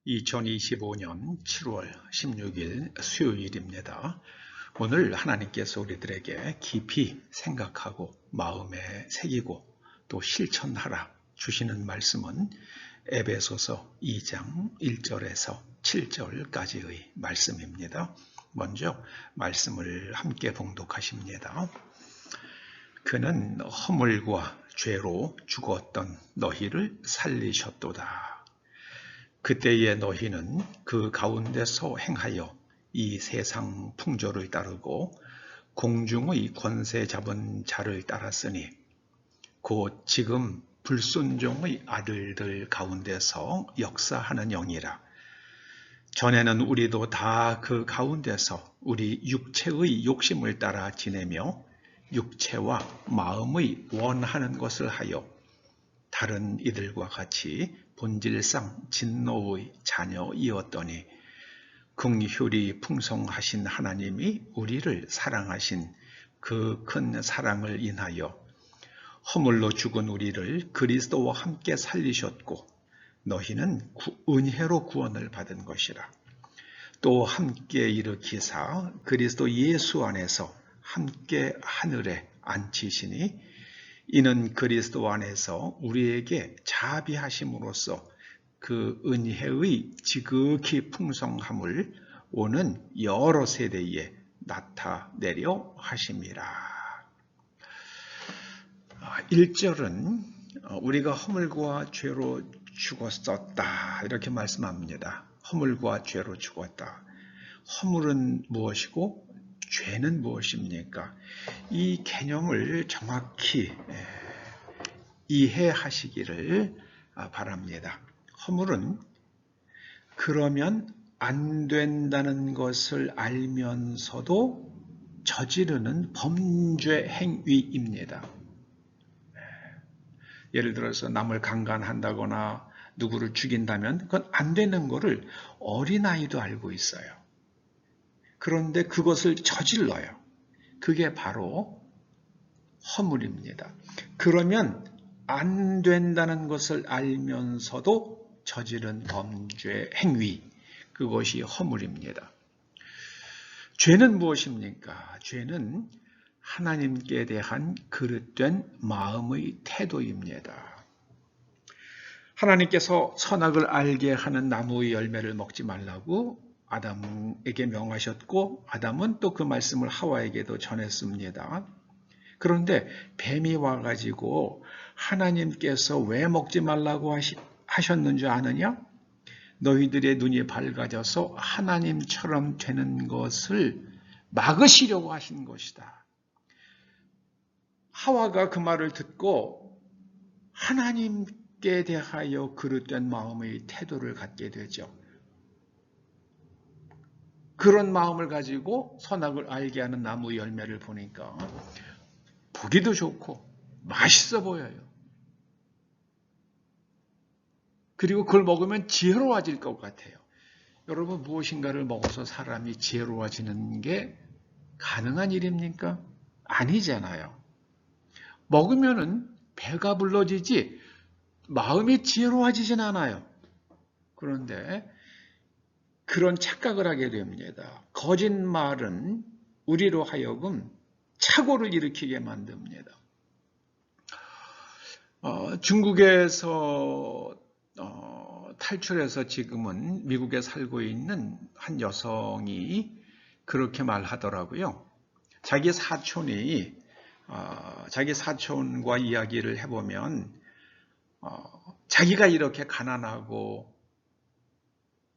2025년 7월 16일 수요일입니다. 오늘 하나님께서 우리들에게 깊이 생각하고 마음에 새기고 또 실천하라 주시는 말씀은 에베소서 2장 1절에서 7절까지의 말씀입니다. 먼저 말씀을 함께 봉독하십니다. 그는 허물과 죄로 죽었던 너희를 살리셨도다. 그때의 너희는 그 가운데서 행하여 이 세상 풍조를 따르고 공중의 권세 잡은 자를 따랐으니 곧 지금 불순종의 아들들 가운데서 역사하는 영이라. 전에는 우리도 다 그 가운데서 우리 육체의 욕심을 따라 지내며 육체와 마음의 원하는 것을 하여 다른 이들과 같이 본질상 진노의 자녀이었더니 긍휼이 풍성하신 하나님이 우리를 사랑하신 그 큰 사랑을 인하여 허물로 죽은 우리를 그리스도와 함께 살리셨고 너희는 은혜로 구원을 받은 것이라. 또 함께 일으키사 그리스도 예수 안에서 함께 하늘에 앉히시니 이는 그리스도 안에서 우리에게 자비하심으로써 그 은혜의 지극히 풍성함을 오는 여러 세대에 나타내려 하심이라. 1절은 우리가 허물과 죄로 죽었었다 이렇게 말씀합니다. 허물과 죄로 죽었다. 허물은 무엇이고 죄는 무엇입니까? 이 개념을 정확히 이해하시기를 바랍니다. 허물은 그러면 안 된다는 것을 알면서도 저지르는 범죄 행위입니다. 예를 들어서 남을 강간한다거나 누구를 죽인다면 그건 안 되는 것을 어린아이도 알고 있어요. 그런데 그것을 저질러요. 그게 바로 허물입니다. 그러면 안 된다는 것을 알면서도 저지른 범죄 행위, 그것이 허물입니다. 죄는 무엇입니까? 죄는 하나님께 대한 그릇된 마음의 태도입니다. 하나님께서 선악을 알게 하는 나무의 열매를 먹지 말라고 아담에게 명하셨고 아담은 또 그 말씀을 하와에게도 전했습니다. 그런데 뱀이 와가지고 하나님께서 왜 먹지 말라고 하셨는 줄 아느냐? 너희들의 눈이 밝아져서 하나님처럼 되는 것을 막으시려고 하신 것이다. 하와가 그 말을 듣고 하나님께 대하여 그릇된 마음의 태도를 갖게 되죠. 그런 마음을 가지고 선악을 알게 하는 나무 열매를 보니까 보기도 좋고 맛있어 보여요. 그리고 그걸 먹으면 지혜로워질 것 같아요. 여러분, 무엇인가를 먹어서 사람이 지혜로워지는 게 가능한 일입니까? 아니잖아요. 먹으면은 배가 불러지지 마음이 지혜로워지진 않아요. 그런데 그런 착각을 하게 됩니다. 거짓말은 우리로 하여금 착오를 일으키게 만듭니다. 중국에서 탈출해서 지금은 미국에 살고 있는 한 여성이 그렇게 말하더라고요. 자기 사촌과 이야기를 해보면 자기가 이렇게 가난하고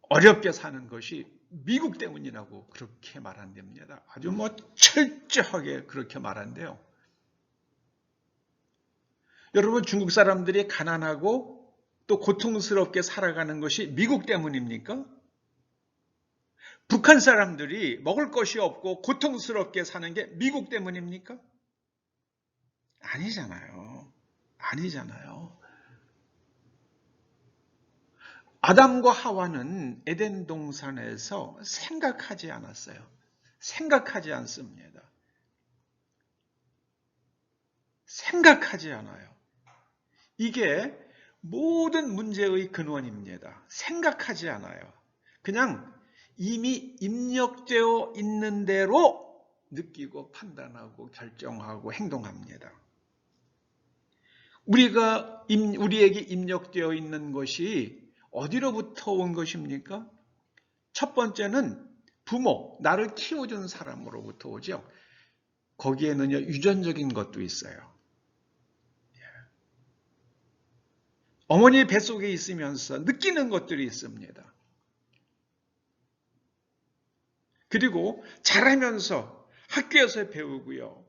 어렵게 사는 것이 미국 때문이라고 그렇게 말한답니다. 아주 철저하게 그렇게 말한대요. 여러분, 중국 사람들이 가난하고 또 고통스럽게 살아가는 것이 미국 때문입니까? 북한 사람들이 먹을 것이 없고 고통스럽게 사는 게 미국 때문입니까? 아니잖아요. 아담과 하와는 에덴 동산에서 생각하지 않았어요. 생각하지 않습니다. 생각하지 않아요. 이게 모든 문제의 근원입니다. 생각하지 않아요. 그냥 이미 입력되어 있는 대로 느끼고 판단하고 결정하고 행동합니다. 우리에게 입력되어 있는 것이 어디로부터 온 것입니까? 첫 번째는 부모, 나를 키워준 사람으로부터 오죠. 거기에는요, 유전적인 것도 있어요. 어머니 뱃속에 있으면서 느끼는 것들이 있습니다. 그리고 자라면서 학교에서 배우고요.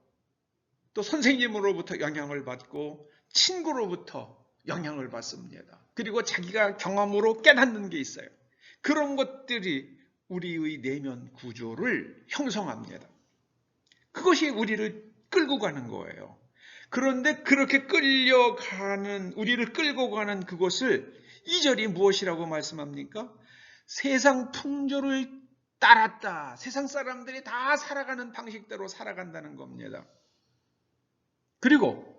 또 선생님으로부터 영향을 받고 친구로부터 영향을 받습니다. 그리고 자기가 경험으로 깨닫는 게 있어요. 그런 것들이 우리의 내면 구조를 형성합니다. 그것이 우리를 끌고 가는 거예요. 그런데 그렇게 우리를 끌고 가는 그것을 2절이 무엇이라고 말씀합니까? 세상 풍조를 따랐다. 세상 사람들이 다 살아가는 방식대로 살아간다는 겁니다. 그리고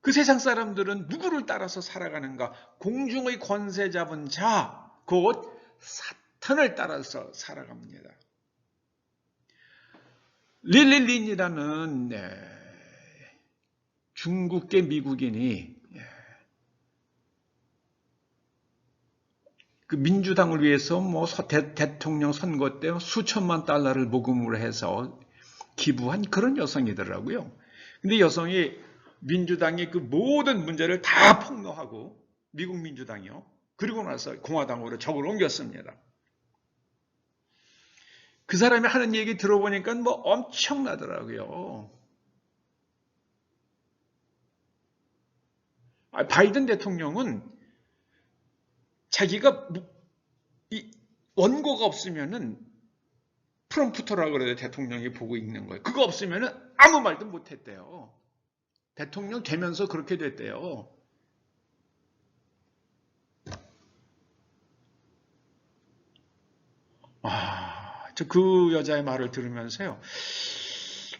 그 세상 사람들은 누구를 따라서 살아가는가? 공중의 권세 잡은 자, 곧 사탄을 따라서 살아갑니다. 릴리린이라는 중국계 미국인이 그 민주당을 위해서 대통령 선거 때 수천만 달러를 모금을 해서 기부한 그런 여성이더라고요. 근데 여성이 민주당이 그 모든 문제를 다 폭로하고, 미국 민주당이요. 그리고 나서 공화당으로 적을 옮겼습니다. 그 사람이 하는 얘기 들어보니까 엄청나더라고요. 바이든 대통령은 자기가 원고가 없으면은 프롬프터라고 그래요. 대통령이 보고 읽는 거예요. 그거 없으면은 아무 말도 못했대요. 대통령 되면서 그렇게 됐대요. 저 그 여자의 말을 들으면서요.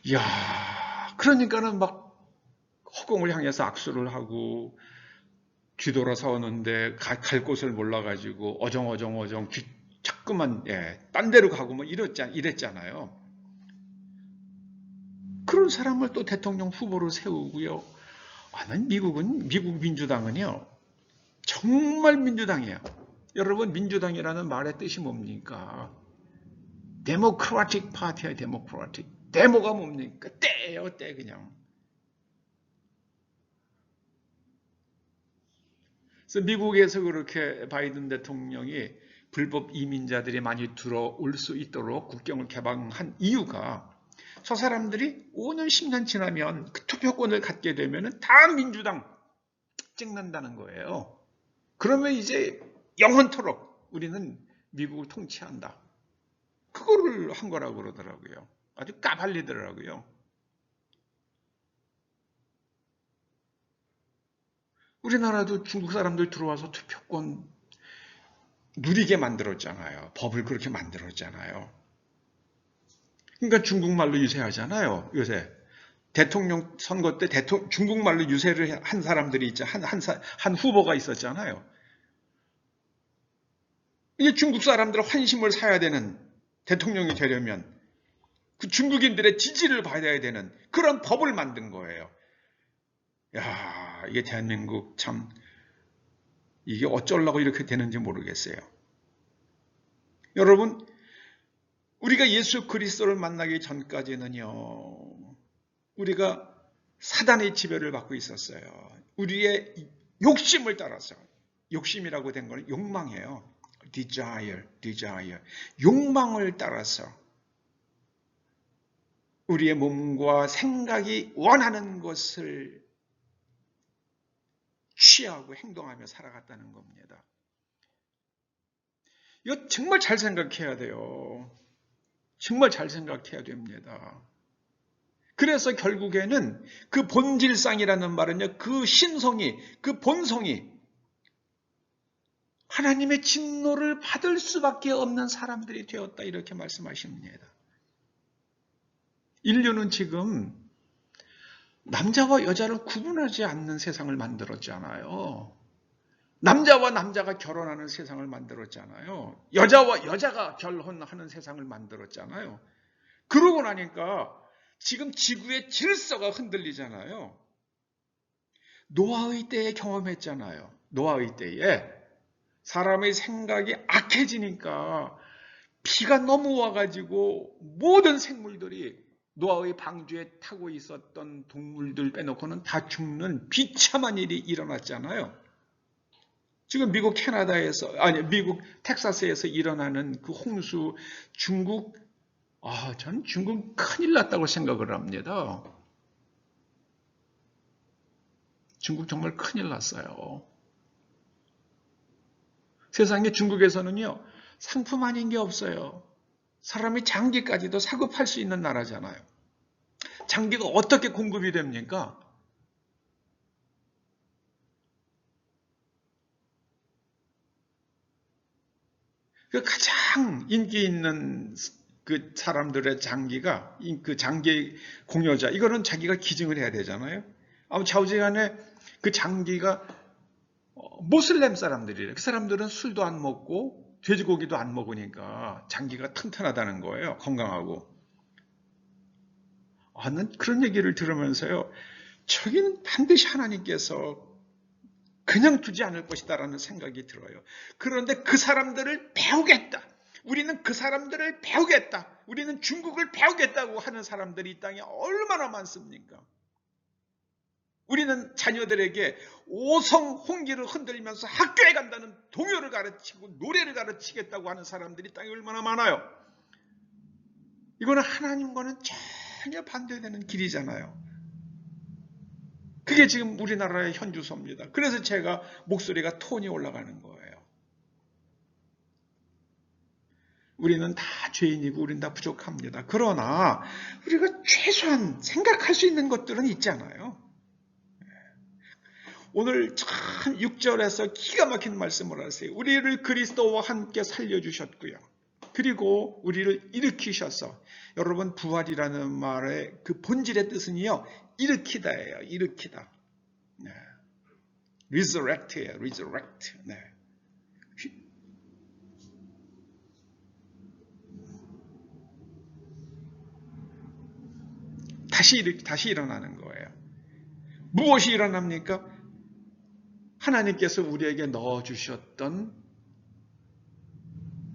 이야, 그러니까는 막 허공을 향해서 악수를 하고 뒤돌아서 오는데 갈 곳을 몰라가지고 어정어정 자꾸만 딴 데로 가고 이랬잖아요. 그런 사람을 또 대통령 후보로 세우고요. 미국 민주당은요. 정말 민주당이에요. 여러분, 민주당이라는 말의 뜻이 뭡니까? 데모크라틱 파티야, 데모크라틱. 데모가 뭡니까? 때예요, 때 그냥. 그래서 미국에서 그렇게 바이든 대통령이 불법 이민자들이 많이 들어올 수 있도록 국경을 개방한 이유가 저 사람들이 5년, 10년 지나면 그 투표권을 갖게 되면 다 민주당 찍는다는 거예요. 그러면 이제 영원토록 우리는 미국을 통치한다. 그거를 한 거라고 그러더라고요. 아주 까발리더라고요. 우리나라도 중국 사람들 들어와서 투표권 누리게 만들었잖아요. 법을 그렇게 만들었잖아요. 그러니까 중국말로 유세하잖아요. 요새. 대통령 선거 때 중국말로 유세를 한 사람들이 있죠. 한 후보가 있었잖아요. 이게 중국 사람들 환심을 사야 되는, 대통령이 되려면 그 중국인들의 지지를 받아야 되는 그런 법을 만든 거예요. 야, 이게 대한민국 참 이게 어쩌려고 이렇게 되는지 모르겠어요. 여러분, 우리가 예수 그리스도를 만나기 전까지는요, 우리가 사단의 지배를 받고 있었어요. 우리의 욕심을 따라서, 욕심이라고 된 건 욕망이에요. desire. 욕망을 따라서 우리의 몸과 생각이 원하는 것을 취하고 행동하며 살아갔다는 겁니다. 이거 정말 잘 생각해야 돼요. 정말 잘 생각해야 됩니다. 그래서 결국에는 그 본질상이라는 말은요, 그 신성이, 그 본성이 하나님의 진노를 받을 수밖에 없는 사람들이 되었다, 이렇게 말씀하십니다. 인류는 지금 남자와 여자를 구분하지 않는 세상을 만들었잖아요. 남자와 남자가 결혼하는 세상을 만들었잖아요. 여자와 여자가 결혼하는 세상을 만들었잖아요. 그러고 나니까 지금 지구의 질서가 흔들리잖아요. 노아의 때에 경험했잖아요. 노아의 때에 사람의 생각이 악해지니까 비가 너무 와가지고 모든 생물들이 노아의 방주에 타고 있었던 동물들 빼놓고는 다 죽는 비참한 일이 일어났잖아요. 지금 미국 캐나다에서, 아니, 미국 텍사스에서 일어나는 그 홍수, 중국, 전 중국 큰일 났다고 생각을 합니다. 중국 정말 큰일 났어요. 세상에 중국에서는요, 상품 아닌 게 없어요. 사람이 장기까지도 사고 팔 수 있는 나라잖아요. 장기가 어떻게 공급이 됩니까? 그 가장 인기 있는 그 사람들의 장기가, 그 장기 공여자, 이거는 자기가 기증을 해야 되잖아요. 아무 좌우지간에 그 장기가 모슬렘 사람들이래. 그 사람들은 술도 안 먹고 돼지고기도 안 먹으니까 장기가 튼튼하다는 거예요. 건강하고. 난 그런 얘기를 들으면서요. 저기는 반드시 하나님께서 그냥 두지 않을 것이다라는 생각이 들어요. 그런데 그 사람들을 배우겠다. 우리는 그 사람들을 배우겠다. 우리는 중국을 배우겠다고 하는 사람들이 이 땅에 얼마나 많습니까? 우리는 자녀들에게 오성 홍기를 흔들면서 학교에 간다는 동요를 가르치고 노래를 가르치겠다고 하는 사람들이 땅에 얼마나 많아요. 이거는 하나님과는 전혀 반대되는 길이잖아요. 그게 지금 우리나라의 현주소입니다. 그래서 제가 목소리가 톤이 올라가는 거예요. 우리는 다 죄인이고 우리는 다 부족합니다. 그러나 우리가 최소한 생각할 수 있는 것들은 있잖아요. 오늘 참 6절에서 기가 막힌 말씀을 하세요. 우리를 그리스도와 함께 살려주셨고요. 그리고 우리를 일으키셔서, 여러분 부활이라는 말의 그 본질의 뜻은요, 일으키다예요. 일으키다. 네. resurrect예요. resurrect. 네. 다시 일어나는 거예요. 무엇이 일어납니까? 하나님께서 우리에게 넣어주셨던,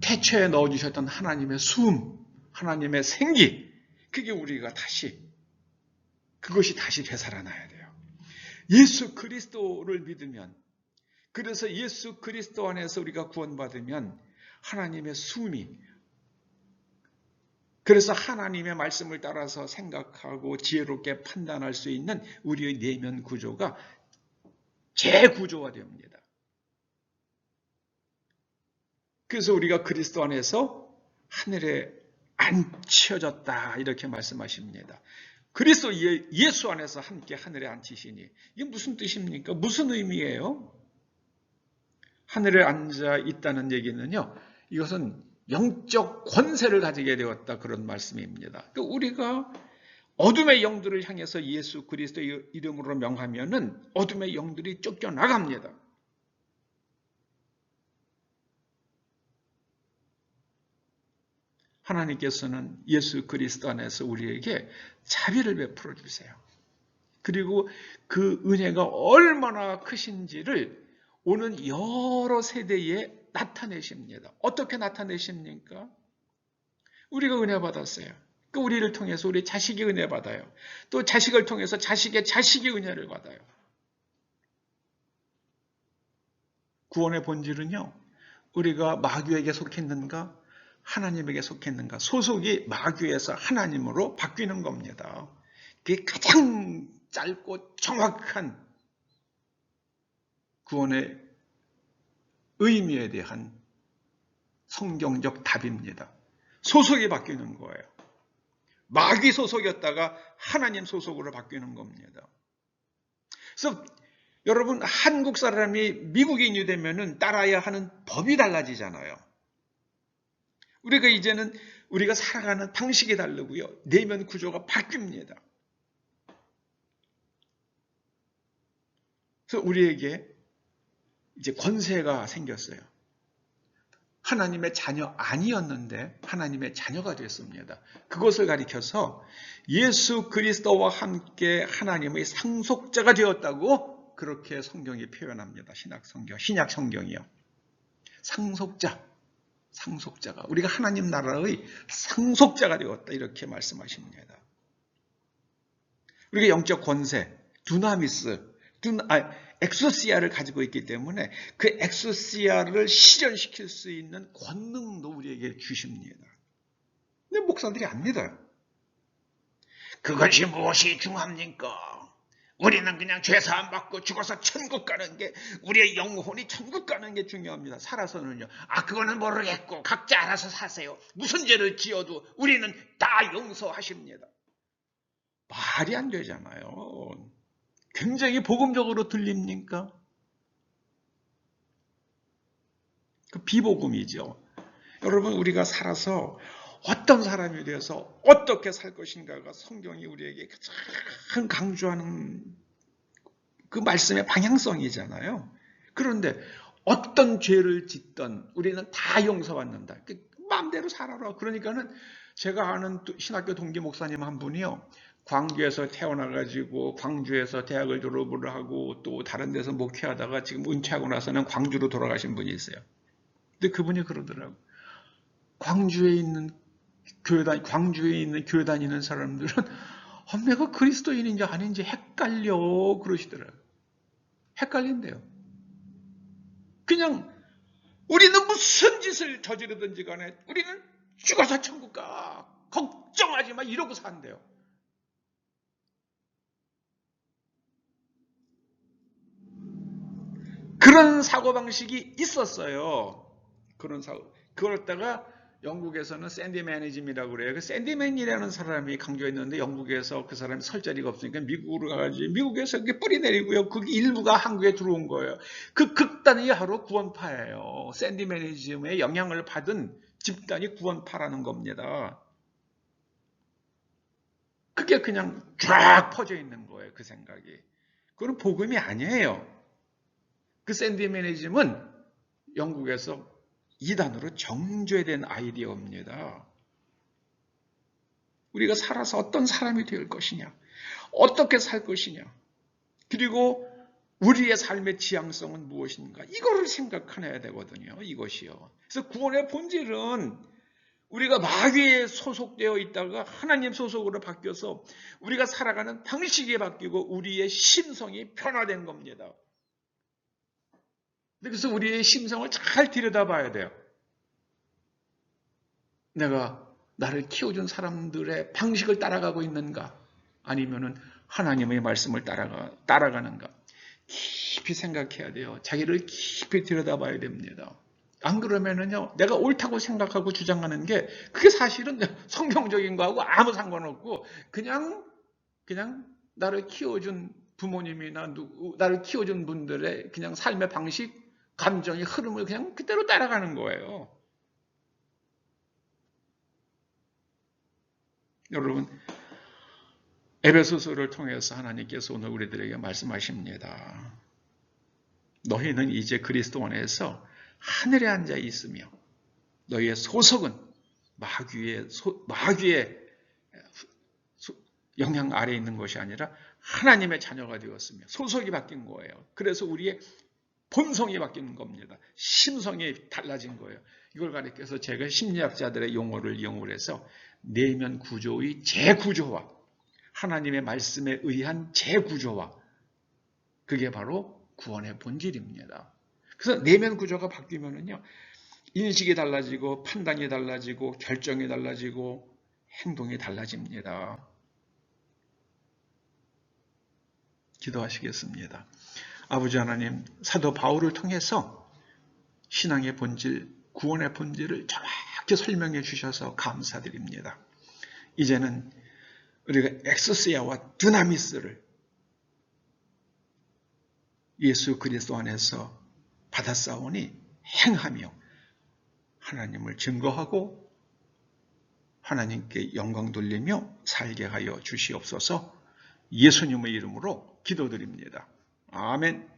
태초에 넣어주셨던 하나님의 숨, 하나님의 생기, 그게 우리가 그것이 다시 되살아나야 돼요. 예수 그리스도를 믿으면, 그래서 예수 그리스도 안에서 우리가 구원받으면 하나님의 숨이, 그래서 하나님의 말씀을 따라서 생각하고 지혜롭게 판단할 수 있는 우리의 내면 구조가 재구조화됩니다. 그래서 우리가 그리스도 안에서 하늘에 앉혀졌다 이렇게 말씀하십니다. 그리스도 예수 안에서 함께 하늘에 앉히시니, 이게 무슨 뜻입니까? 무슨 의미예요? 하늘에 앉아 있다는 얘기는요, 이것은 영적 권세를 가지게 되었다, 그런 말씀입니다. 그러니까 우리가 어둠의 영들을 향해서 예수 그리스도의 이름으로 명하면은 어둠의 영들이 쫓겨나갑니다. 하나님께서는 예수 그리스도 안에서 우리에게 자비를 베풀어 주세요. 그리고 그 은혜가 얼마나 크신지를 오는 여러 세대에 나타내십니다. 어떻게 나타내십니까? 우리가 은혜 받았어요. 그 우리를 통해서 우리 자식이 은혜 받아요. 또 자식을 통해서 자식의 자식이 은혜를 받아요. 구원의 본질은요, 우리가 마귀에게 속했는가, 하나님에게 속했는가, 소속이 마귀에서 하나님으로 바뀌는 겁니다. 그게 가장 짧고 정확한 구원의 의미에 대한 성경적 답입니다. 소속이 바뀌는 거예요. 마귀 소속이었다가 하나님 소속으로 바뀌는 겁니다. 그래서 여러분, 한국 사람이 미국인이 되면은 따라야 하는 법이 달라지잖아요. 우리가 이제는 우리가 살아가는 방식이 다르고요. 내면 구조가 바뀝니다. 그래서 우리에게 이제 권세가 생겼어요. 하나님의 자녀 아니었는데 하나님의 자녀가 됐습니다. 그것을 가리켜서 예수 그리스도와 함께 하나님의 상속자가 되었다고 그렇게 성경이 표현합니다. 신약 성경이요. 상속자가 우리가 하나님 나라의 상속자가 되었다 이렇게 말씀하십니다. 우리가 영적 권세, 엑소시아를 가지고 있기 때문에 그 엑소시아를 실현시킬 수 있는 권능도 우리에게 주십니다. 근데 목사들이 안 믿어요. 그것이 무엇이 중요합니까? 우리는 그냥 죄사함 받고 죽어서 천국 가는 게, 우리의 영혼이 천국 가는 게 중요합니다. 살아서는요. 그거는 모르겠고 각자 알아서 사세요. 무슨 죄를 지어도 우리는 다 용서하십니다. 말이 안 되잖아요. 굉장히 복음적으로 들립니까? 그 비복음이죠. 여러분, 우리가 살아서 어떤 사람이 되어서 어떻게 살 것인가가 성경이 우리에게 가장 강조하는 그 말씀의 방향성이잖아요. 그런데 어떤 죄를 짓던 우리는 다 용서받는다. 마음대로 살아라. 그러니까는 제가 아는 신학교 동기 목사님 한 분이요. 광주에서 태어나가지고 광주에서 대학을 졸업을 하고 또 다른 데서 목회하다가 지금 은퇴하고 나서는 광주로 돌아가신 분이 있어요. 근데 그분이 그러더라고요. 광주에 있는 교회 다니는 사람들은 내가 그리스도인인지 아닌지 헷갈려 그러시더라고요. 헷갈린대요. 그냥 우리는 무슨 짓을 저지르든지 간에 우리는 죽어서 천국 가. 걱정하지 마 이러고 산대요. 그런 사고방식이 있었어요. 그러다가 영국에서는 샌디맨이즘이라고 그래요. 그 샌디맨이라는 사람이 강조했는데 영국에서 그 사람이 설 자리가 없으니까 미국으로 가가지고 미국에서 이렇게 뿌리 내리고요. 그 일부가 한국에 들어온 거예요. 그 극단이 바로 구원파예요. 샌디맨이즘의 영향을 받은 집단이 구원파라는 겁니다. 그게 그냥 쫙 퍼져 있는 거예요. 그 생각이. 그건 복음이 아니에요. 그 샌디맨이즘은 영국에서 이단으로 정죄된 아이디어입니다. 우리가 살아서 어떤 사람이 될 것이냐, 어떻게 살 것이냐, 그리고 우리의 삶의 지향성은 무엇인가, 이거를 생각해야 되거든요. 이것이요. 그래서 구원의 본질은 우리가 마귀에 소속되어 있다가 하나님 소속으로 바뀌어서 우리가 살아가는 방식이 바뀌고 우리의 심성이 변화된 겁니다. 그래서 우리의 심성을 잘 들여다봐야 돼요. 내가 나를 키워준 사람들의 방식을 따라가고 있는가? 아니면은 하나님의 말씀을 따라가는가? 깊이 생각해야 돼요. 자기를 깊이 들여다봐야 됩니다. 안 그러면은요, 내가 옳다고 생각하고 주장하는 게 그게 사실은 성경적인 거하고 아무 상관없고 그냥 나를 키워준 부모님이나 나를 키워준 분들의 그냥 삶의 방식, 감정의 흐름을 그냥 그대로 따라가는 거예요. 여러분, 에베소서를 통해서 하나님께서 오늘 우리들에게 말씀하십니다. 너희는 이제 그리스도 안에서 하늘에 앉아 있으며 너희의 소속은 마귀의 영향 아래에 있는 것이 아니라 하나님의 자녀가 되었으며 소속이 바뀐 거예요. 그래서 우리의 본성이 바뀌는 겁니다. 심성이 달라진 거예요. 이걸 가리켜서 제가 심리학자들의 용어를 이용을 해서 내면 구조의 재구조화, 하나님의 말씀에 의한 재구조화, 그게 바로 구원의 본질입니다. 그래서 내면 구조가 바뀌면은요, 인식이 달라지고 판단이 달라지고 결정이 달라지고 행동이 달라집니다. 기도하시겠습니다. 아버지 하나님, 사도 바울을 통해서 신앙의 본질, 구원의 본질을 정확히 설명해 주셔서 감사드립니다. 이제는 우리가 엑소시아와 드나미스를 예수 그리스도 안에서 받았사오니 행하며 하나님을 증거하고 하나님께 영광 돌리며 살게 하여 주시옵소서. 예수님의 이름으로 기도드립니다. 아멘.